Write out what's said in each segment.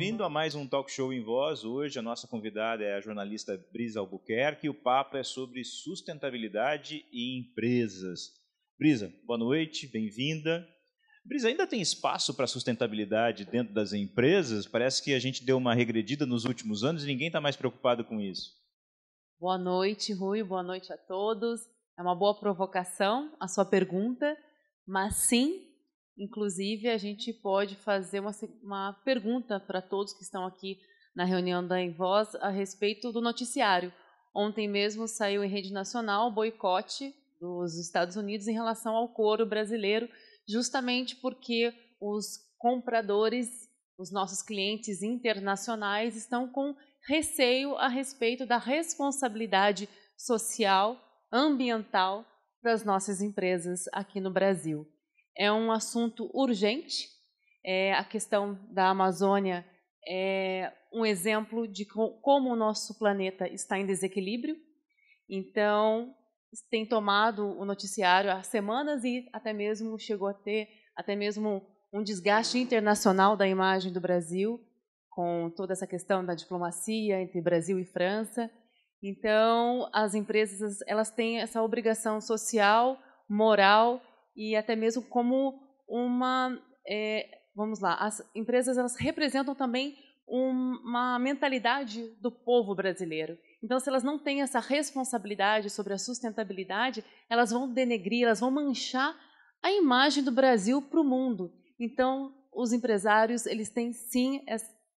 bem-vindo a mais um Talk Show em Voz. Hoje a nossa convidada é a jornalista Brisa Albuquerque e o papo é sobre sustentabilidade e empresas. Brisa, boa noite, bem-vinda. Brisa, ainda tem espaço para sustentabilidade dentro das empresas? Parece que a gente deu uma regredida nos últimos anos e ninguém está mais preocupado com isso. Boa noite, Rui, boa noite a todos. É uma boa provocação a sua pergunta, mas sim, inclusive a gente pode fazer uma pergunta para todos que estão aqui na reunião da Em Voz a respeito do noticiário. Ontem mesmo saiu em rede nacional o boicote dos Estados Unidos em relação ao couro brasileiro, justamente porque os compradores, os nossos clientes internacionais estão com receio a respeito da responsabilidade social, ambiental das nossas empresas aqui no Brasil. É um assunto urgente. A questão da Amazônia é um exemplo de como o nosso planeta está em desequilíbrio. Então, tem tomado o noticiário há semanas e até mesmo chegou a ter até mesmo um desgaste internacional da imagem do Brasil, com toda essa questão da diplomacia entre Brasil e França. Então, as empresas elas têm essa obrigação social, moral e até mesmo como vamos lá, as empresas elas representam também uma mentalidade do povo brasileiro. Então, se elas não têm essa responsabilidade sobre a sustentabilidade, elas vão denegrir, elas vão manchar a imagem do Brasil para o mundo. Então, os empresários eles têm sim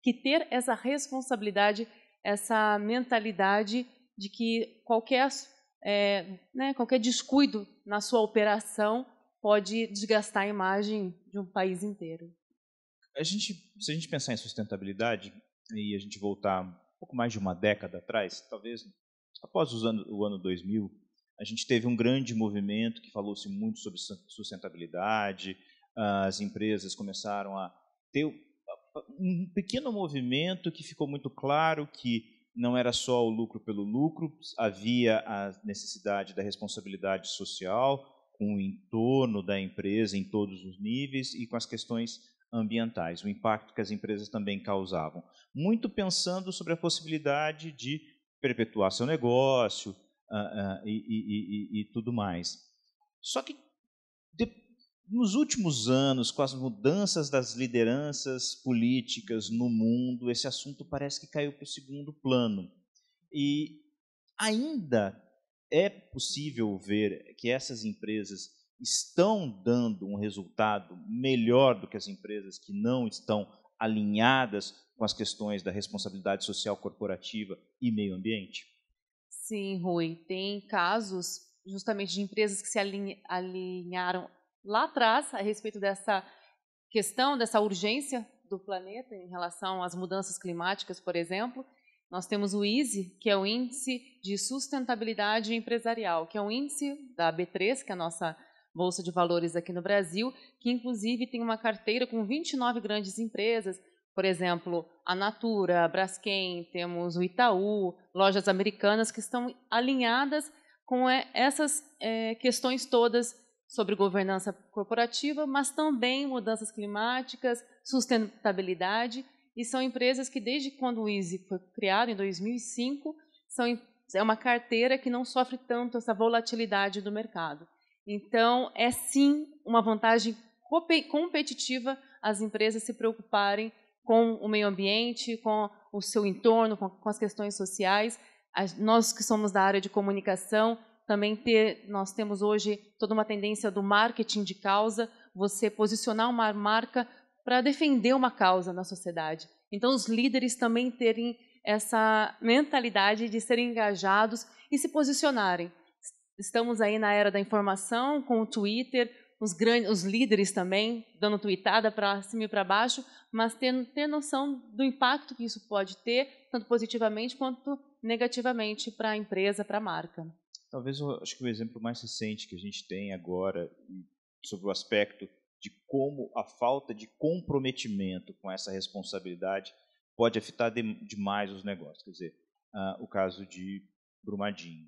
que ter essa responsabilidade, essa mentalidade de que qualquer descuido na sua operação pode desgastar a imagem de um país inteiro. Se a gente pensar em sustentabilidade e a gente voltar um pouco mais de uma década atrás, talvez após o ano 2000, a gente teve um grande movimento que falou-se muito sobre sustentabilidade, as empresas começaram a ter um pequeno movimento que ficou muito claro que não era só o lucro pelo lucro, havia a necessidade da responsabilidade social com o entorno da empresa em todos os níveis e com as questões ambientais, o impacto que as empresas também causavam. Muito pensando sobre a possibilidade de perpetuar seu negócio e tudo mais. Só que nos últimos anos, com as mudanças das lideranças políticas no mundo, esse assunto parece que caiu para o segundo plano. E ainda é possível ver que essas empresas estão dando um resultado melhor do que as empresas que não estão alinhadas com as questões da responsabilidade social corporativa e meio ambiente? Sim, Rui. Tem casos justamente de empresas que se alinharam lá atrás a respeito dessa questão, dessa urgência do planeta em relação às mudanças climáticas, por exemplo. Nós temos o ISE, que é o Índice de Sustentabilidade Empresarial, que é um índice da B3, que é a nossa Bolsa de Valores aqui no Brasil, que inclusive tem uma carteira com 29 grandes empresas, por exemplo, a Natura, a Braskem, temos o Itaú, lojas americanas que estão alinhadas com essas questões todas sobre governança corporativa, mas também mudanças climáticas, sustentabilidade, e são empresas que desde quando o ISE foi criado, em 2005, é uma carteira que não sofre tanto essa volatilidade do mercado. Então, é sim uma vantagem competitiva as empresas se preocuparem com o meio ambiente, com o seu entorno, com as questões sociais. Nós que somos da área de comunicação, também nós temos hoje toda uma tendência do marketing de causa, você posicionar uma marca para defender uma causa na sociedade. Então, os líderes também terem essa mentalidade de serem engajados e se posicionarem. Estamos aí na era da informação, com o Twitter, os líderes também dando tweetada para cima e para baixo, mas ter noção do impacto que isso pode ter, tanto positivamente quanto negativamente para a empresa, para a marca. Talvez acho que o exemplo mais recente que a gente tem agora sobre o aspecto de como a falta de comprometimento com essa responsabilidade pode afetar demais os negócios. Quer dizer, o caso de Brumadinho,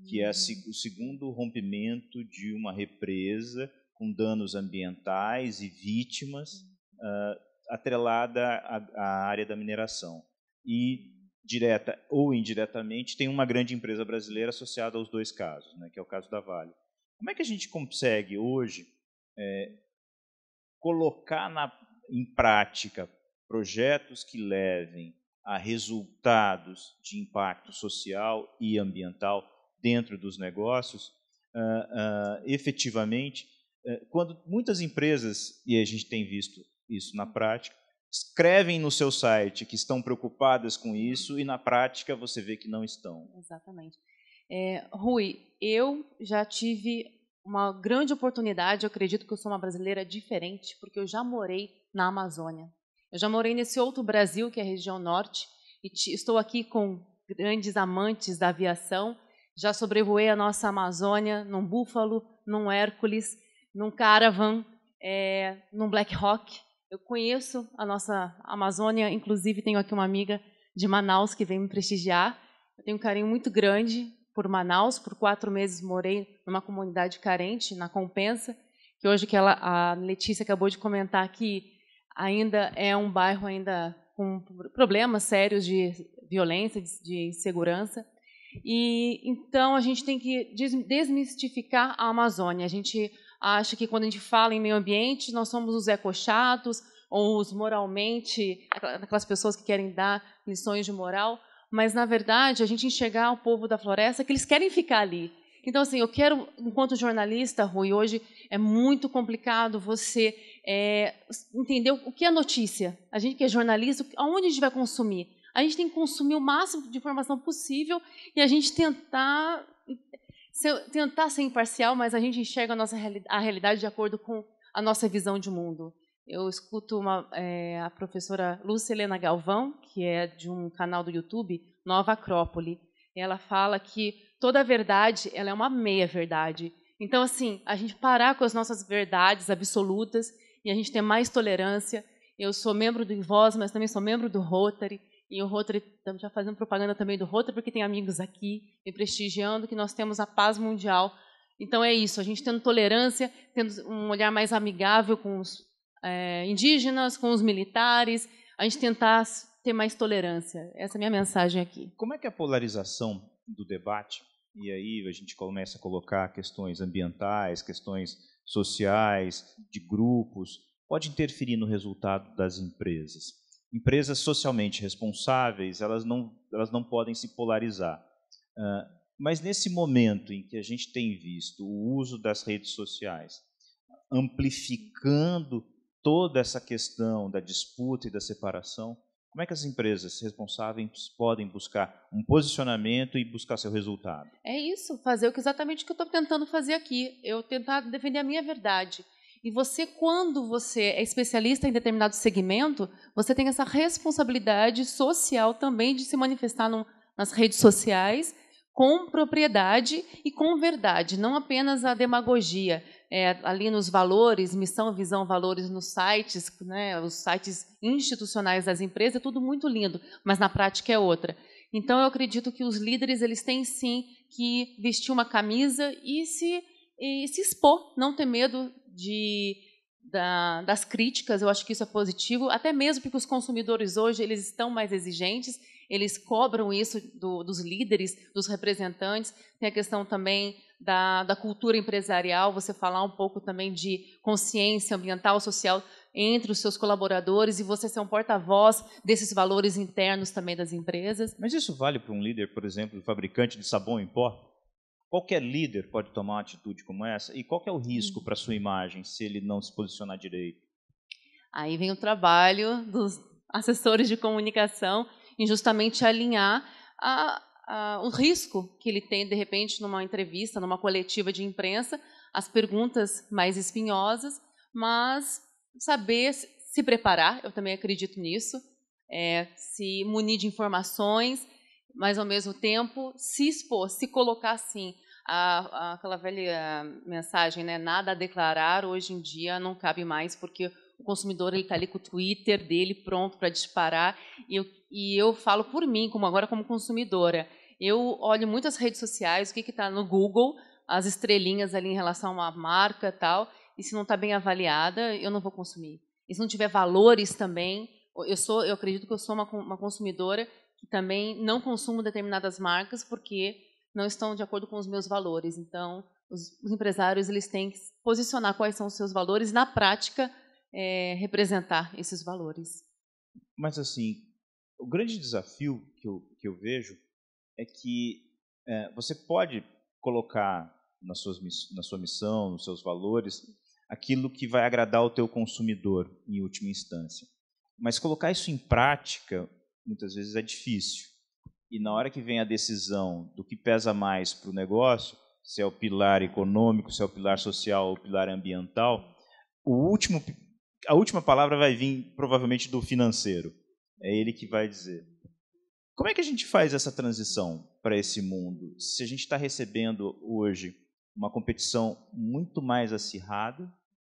que é o segundo rompimento de uma represa com danos ambientais e vítimas atrelada à área da mineração. E, direta ou indiretamente, tem uma grande empresa brasileira associada aos dois casos, né, que é o caso da Vale. Como é que a gente consegue, hoje, colocar em prática projetos que levem a resultados de impacto social e ambiental dentro dos negócios, efetivamente, quando muitas empresas, e a gente tem visto isso na prática, escrevem no seu site que estão preocupadas com isso e, na prática, você vê que não estão. Exatamente. Rui, eu já tive uma grande oportunidade, eu acredito que eu sou uma brasileira diferente, porque eu já morei na Amazônia. Eu já morei nesse outro Brasil, que é a região norte, e estou aqui com grandes amantes da aviação. Já sobrevoei a nossa Amazônia num Búfalo, num Hércules, num Caravan, num Black Hawk. Eu conheço a nossa Amazônia, inclusive tenho aqui uma amiga de Manaus que vem me prestigiar. Eu tenho um carinho muito grande por Manaus. Por 4 meses morei numa comunidade carente, na Compensa, que hoje a Letícia acabou de comentar que ainda é um bairro ainda com problemas sérios de violência, de insegurança. E então a gente tem que desmistificar a Amazônia. A gente acha que quando a gente fala em meio ambiente, nós somos os ecochatos ou os moralmente, aquelas pessoas que querem dar lições de moral, mas, na verdade, a gente enxergar o povo da floresta que eles querem ficar ali. Então, assim, eu quero, enquanto jornalista, Rui, hoje é muito complicado você entender o que é notícia. A gente que é jornalista, aonde a gente vai consumir? A gente tem que consumir o máximo de informação possível e a gente tentar ser imparcial, mas a gente enxerga a realidade de acordo com a nossa visão de mundo. Eu escuto a professora Lúcia Helena Galvão, que é de um canal do YouTube, Nova Acrópole. Ela fala que toda verdade ela é uma meia-verdade. Então, assim, a gente parar com as nossas verdades absolutas e a gente ter mais tolerância. Eu sou membro do INVOS, mas também sou membro do Rotary. E o Rotary, estamos já fazendo propaganda também do Rotary, porque tem amigos aqui me prestigiando, que nós temos a paz mundial. Então, é isso, a gente tendo tolerância, tendo um olhar mais amigável com os indígenas, com os militares, a gente tentar ter mais tolerância. Essa é a minha mensagem aqui. Como é que a polarização do debate, e aí a gente começa a colocar questões ambientais, questões sociais, de grupos, pode interferir no resultado das empresas? Empresas socialmente responsáveis, elas não podem se polarizar. Mas nesse momento em que a gente tem visto o uso das redes sociais amplificando toda essa questão da disputa e da separação, como é que as empresas responsáveis podem buscar um posicionamento e buscar seu resultado? É isso, fazer exatamente o que eu estou tentando fazer aqui. Eu tentar defender a minha verdade. E você, quando você é especialista em determinado segmento, você tem essa responsabilidade social também de se manifestar nas redes sociais com propriedade e com verdade, não apenas a demagogia. Ali nos valores, missão, visão, valores nos sites, né, os sites institucionais das empresas, é tudo muito lindo, mas na prática é outra. Então, eu acredito que os líderes eles têm, sim, que vestir uma camisa e se expor, não ter medo das críticas. Eu acho que isso é positivo, até mesmo porque os consumidores hoje eles estão mais exigentes, eles cobram isso dos líderes, dos representantes. Tem a questão também da cultura empresarial, você falar um pouco também de consciência ambiental, social entre os seus colaboradores e você ser um porta-voz desses valores internos também das empresas. Mas isso vale para um líder, por exemplo, fabricante de sabão em pó? Qualquer líder pode tomar uma atitude como essa? E qual que é o risco para a sua imagem se ele não se posicionar direito? Aí vem o trabalho dos assessores de comunicação em justamente alinhar o risco que ele tem, de repente, numa entrevista, numa coletiva de imprensa, as perguntas mais espinhosas, mas saber se preparar, eu também acredito nisso, se munir de informações, mas, ao mesmo tempo, se expor, se colocar assim. Aquela velha mensagem, né? Nada a declarar, hoje em dia não cabe mais, porque o consumidor está ali com o Twitter dele pronto para disparar. E eu falo por mim, como consumidora. Eu olho muito as redes sociais, o que está no Google, as estrelinhas ali em relação a uma marca e tal, e se não está bem avaliada, eu não vou consumir. E se não tiver valores também, eu acredito que eu sou uma consumidora que também não consumo determinadas marcas porque não estão de acordo com os meus valores. Então, os empresários eles têm que posicionar quais são os seus valores e, na prática, representar esses valores. Mas, assim, o grande desafio que eu vejo é que você pode colocar na sua missão, nos seus valores, aquilo que vai agradar o teu consumidor, em última instância. Mas colocar isso em prática, muitas vezes, é difícil. E na hora que vem a decisão do que pesa mais para o negócio, se é o pilar econômico, se é o pilar social ou o pilar ambiental, a última palavra vai vir provavelmente do financeiro. É ele que vai dizer. Como é que a gente faz essa transição para esse mundo? Se a gente está recebendo hoje uma competição muito mais acirrada,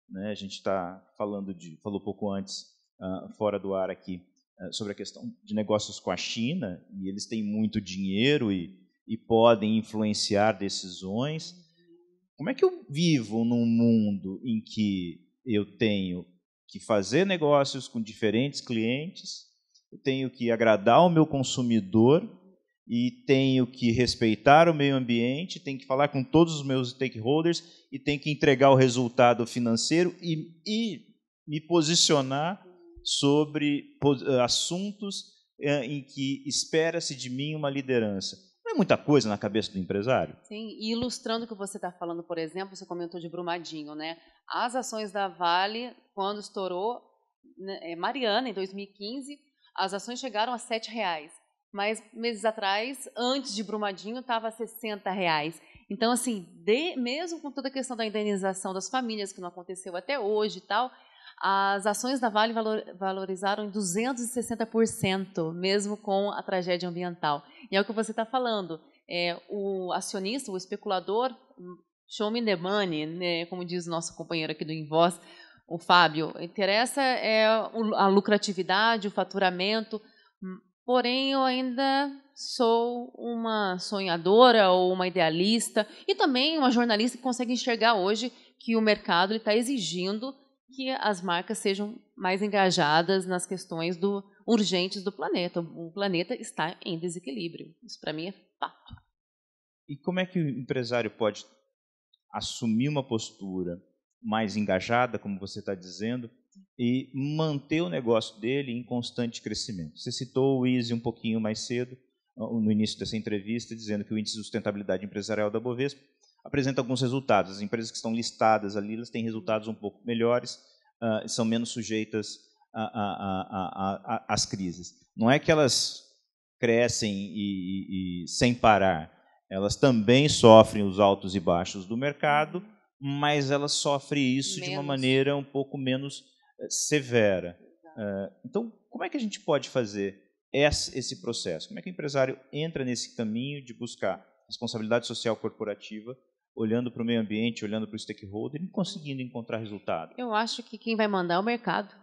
né? A gente falou pouco antes, fora do ar aqui, sobre a questão de negócios com a China, e eles têm muito dinheiro e podem influenciar decisões. Como é que eu vivo num mundo em que eu tenho que fazer negócios com diferentes clientes, eu tenho que agradar o meu consumidor e tenho que respeitar o meio ambiente, tenho que falar com todos os meus stakeholders e tenho que entregar o resultado financeiro e me posicionar sobre assuntos em que espera-se de mim uma liderança. Não é muita coisa na cabeça do empresário? Sim, e ilustrando o que você está falando, por exemplo, você comentou de Brumadinho, né? As ações da Vale, quando estourou Mariana, em 2015, as ações chegaram a R$ 7,00. Mas meses atrás, antes de Brumadinho, estava a R$ 60,00. Então, assim, mesmo com toda a questão da indenização das famílias, que não aconteceu até hoje e tal, as ações da Vale valorizaram em 260%, mesmo com a tragédia ambiental. E é o que você está falando. O acionista, o especulador, show me the money, né, como diz o nosso companheiro aqui do Invoz, o Fábio. Interessa a lucratividade, o faturamento, porém eu ainda sou uma sonhadora ou uma idealista e também uma jornalista que consegue enxergar hoje que o mercado está exigindo que as marcas sejam mais engajadas nas questões urgentes do planeta. O planeta está em desequilíbrio. Isso, para mim, é fato. E como é que o empresário pode assumir uma postura mais engajada, como você está dizendo, e manter o negócio dele em constante crescimento? Você citou o Easy um pouquinho mais cedo, no início dessa entrevista, dizendo que o Índice de Sustentabilidade Empresarial da Bovespa apresenta alguns resultados. As empresas que estão listadas ali, elas têm resultados um pouco melhores, são menos sujeitas às crises. Não é que elas crescem e sem parar. Elas também sofrem os altos e baixos do mercado, mas elas sofrem isso de uma maneira um pouco menos severa. Então, como é que a gente pode fazer esse processo? Como é que o empresário entra nesse caminho de buscar responsabilidade social corporativa, olhando para o meio ambiente, olhando para o stakeholder e conseguindo encontrar resultado? Eu acho que quem vai mandar é o mercado.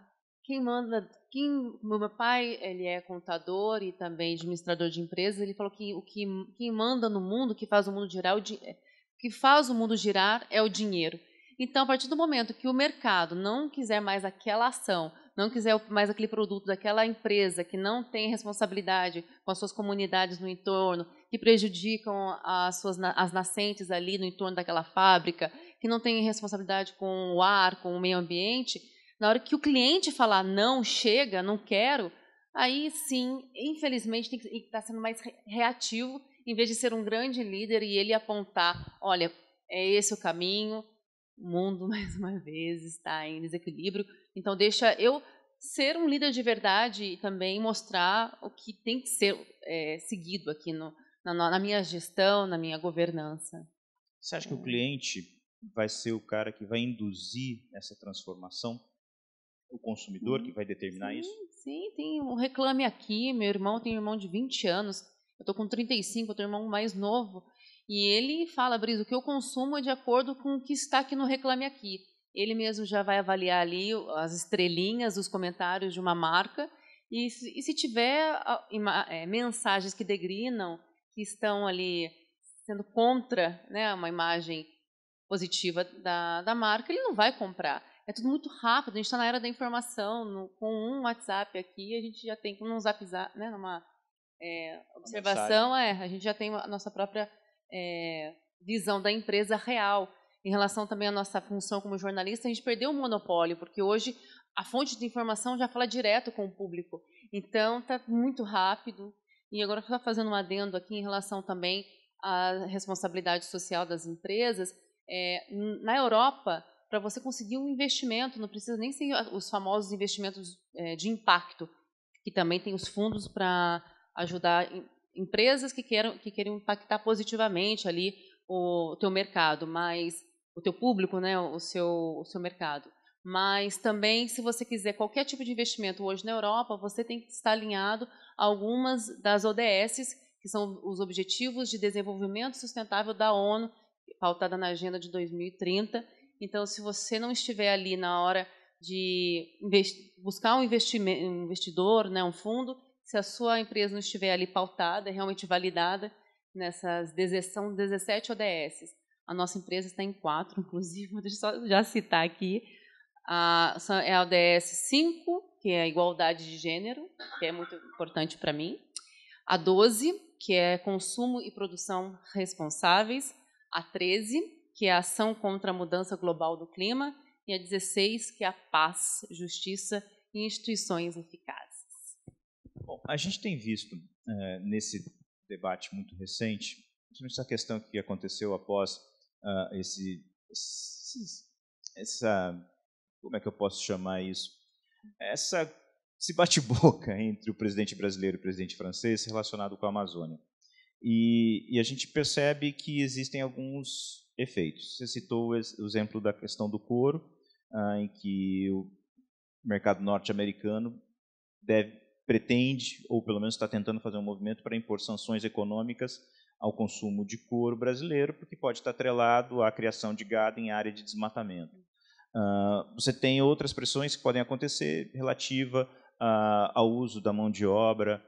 Meu pai, ele é contador e também administrador de empresas. Ele falou que quem manda no mundo, que faz o mundo girar, que faz o mundo girar é o dinheiro. Então, a partir do momento que o mercado não quiser mais aquela ação, não quiser mais aquele produto daquela empresa que não tem responsabilidade com as suas comunidades no entorno, que prejudicam as nascentes ali no entorno daquela fábrica, que não tem responsabilidade com o ar, com o meio ambiente, na hora que o cliente falar não, chega, não quero, aí sim, infelizmente, tem que estar sendo mais reativo, em vez de ser um grande líder e ele apontar, olha, é esse o caminho, o mundo, mais uma vez, está em desequilíbrio, então deixa eu ser um líder de verdade e também mostrar o que tem que ser seguido aqui na minha gestão, na minha governança. Você acha que o cliente vai ser o cara que vai induzir essa transformação? O consumidor que vai determinar isso? Sim, tem um Reclame Aqui. Meu irmão tem um irmão de 20 anos, eu estou com 35, eu tenho um irmão mais novo, e ele fala, Brisa, o que eu consumo é de acordo com o que está aqui no Reclame Aqui. Ele mesmo já vai avaliar ali as estrelinhas, os comentários de uma marca, e se tiver mensagens que degrinam, que estão ali sendo contra, né, uma imagem positiva da marca, ele não vai comprar. É tudo muito rápido, a gente está na era da informação, com um WhatsApp aqui, a gente já tem, com um Zap, né, numa observação, a gente já tem a nossa própria visão da empresa real. Em relação também à nossa função como jornalista, a gente perdeu o monopólio, porque hoje a fonte de informação já fala direto com o público. Então, está muito rápido. E agora, estou fazendo um adendo aqui em relação também à responsabilidade social das empresas. Na Europa, para você conseguir um investimento, não precisa nem ser os famosos investimentos de impacto, que também tem os fundos para ajudar empresas que queiram impactar positivamente ali o teu mercado, mas o teu público, né, o seu mercado. Mas também, se você quiser qualquer tipo de investimento hoje na Europa, você tem que estar alinhado a algumas das ODS, que são os Objetivos de Desenvolvimento Sustentável da ONU, pautada na Agenda de 2030. Então, se você não estiver ali na hora de buscar um investidor, né, um fundo, se a sua empresa não estiver ali pautada, realmente validada, nessas 17 ODS. A nossa empresa está em 4, inclusive, deixa eu só já citar aqui. É a ODS 5, que é a igualdade de gênero, que é muito importante para mim. A 12, que é consumo e produção responsáveis. A 13, que é a ação contra a mudança global do clima. E a 16, que é a paz, justiça e instituições eficazes. Bom, a gente tem visto nesse debate muito recente, principalmente essa questão que aconteceu após como é que eu posso chamar isso? Esse bate-boca entre o presidente brasileiro e o presidente francês relacionado com a Amazônia. E a gente percebe que existem alguns efeitos. Você citou o exemplo da questão do couro, em que o mercado norte-americano pretende, ou pelo menos está tentando fazer um movimento para impor sanções econômicas ao consumo de couro brasileiro, porque pode estar atrelado à criação de gado em área de desmatamento. Você tem outras pressões que podem acontecer relativa ao uso da mão de obra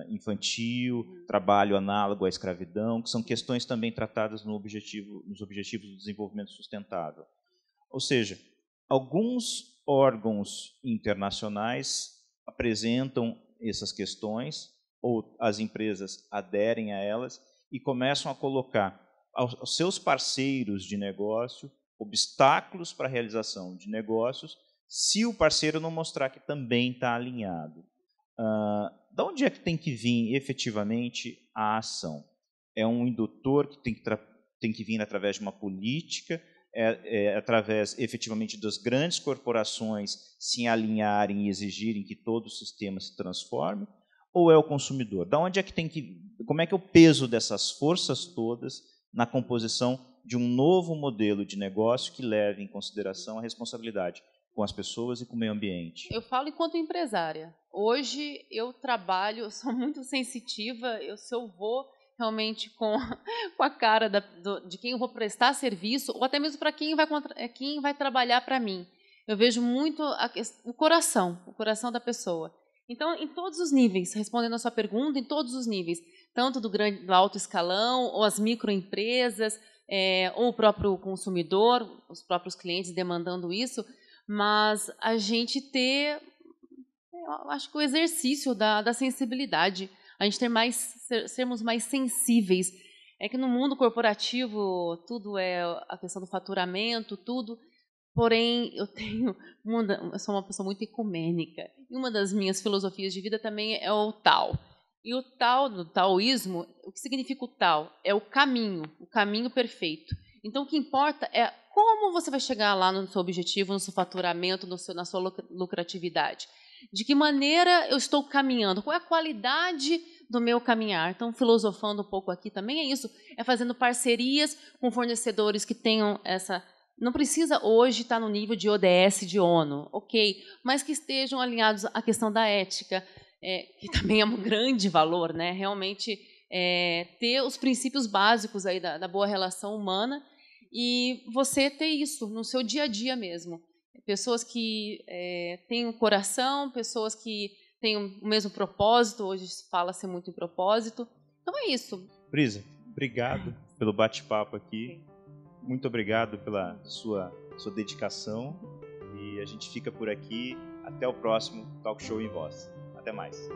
infantil, trabalho análogo à escravidão, que são questões também tratadas nos Objetivos do Desenvolvimento Sustentável. Ou seja, alguns órgãos internacionais apresentam essas questões, ou as empresas aderem a elas e começam a colocar aos seus parceiros de negócio obstáculos para a realização de negócios, se o parceiro não mostrar que também está alinhado. Da onde é que tem que vir efetivamente a ação? É um indutor que tem que vir através de uma política, através efetivamente das grandes corporações se alinharem e exigirem que todo o sistema se transforme, ou é o consumidor? Da onde é que como é que é o peso dessas forças todas na composição de um novo modelo de negócio que leve em consideração a responsabilidade com as pessoas e com o meio ambiente? Eu falo enquanto empresária. Hoje eu trabalho, eu sou muito sensitiva, se eu vou realmente com a cara de quem eu vou prestar serviço, ou até mesmo para quem vai trabalhar para mim. Eu vejo muito o coração da pessoa. Então, em todos os níveis, respondendo a sua pergunta, em todos os níveis, tanto do alto escalão, ou as microempresas, ou o próprio consumidor, os próprios clientes demandando isso, mas a gente eu acho que o exercício da sensibilidade, a gente sermos mais sensíveis. É que no mundo corporativo tudo é a questão do faturamento, tudo. Porém, eu sou uma pessoa muito ecumênica. E uma das minhas filosofias de vida também é o Tao. E o Tao, no taoísmo, o que significa o Tao? É o caminho perfeito. Então, o que importa é como você vai chegar lá no seu objetivo, no seu faturamento, na sua lucratividade. De que maneira eu estou caminhando? Qual é a qualidade do meu caminhar? Então, filosofando um pouco aqui também é isso. É fazendo parcerias com fornecedores que tenham essa... Não precisa hoje estar no nível de ODS de ONU, ok, mas que estejam alinhados à questão da ética, que também é um grande valor, né? Realmente ter os princípios básicos aí da boa relação humana e você ter isso no seu dia a dia mesmo. Pessoas que têm um coração, pessoas que têm o mesmo propósito, hoje fala-se muito em propósito. Então é isso. Brisa, obrigado pelo bate-papo aqui. Muito obrigado pela sua dedicação a gente fica por aqui. Até o próximo Talk Show em Voz. Até mais.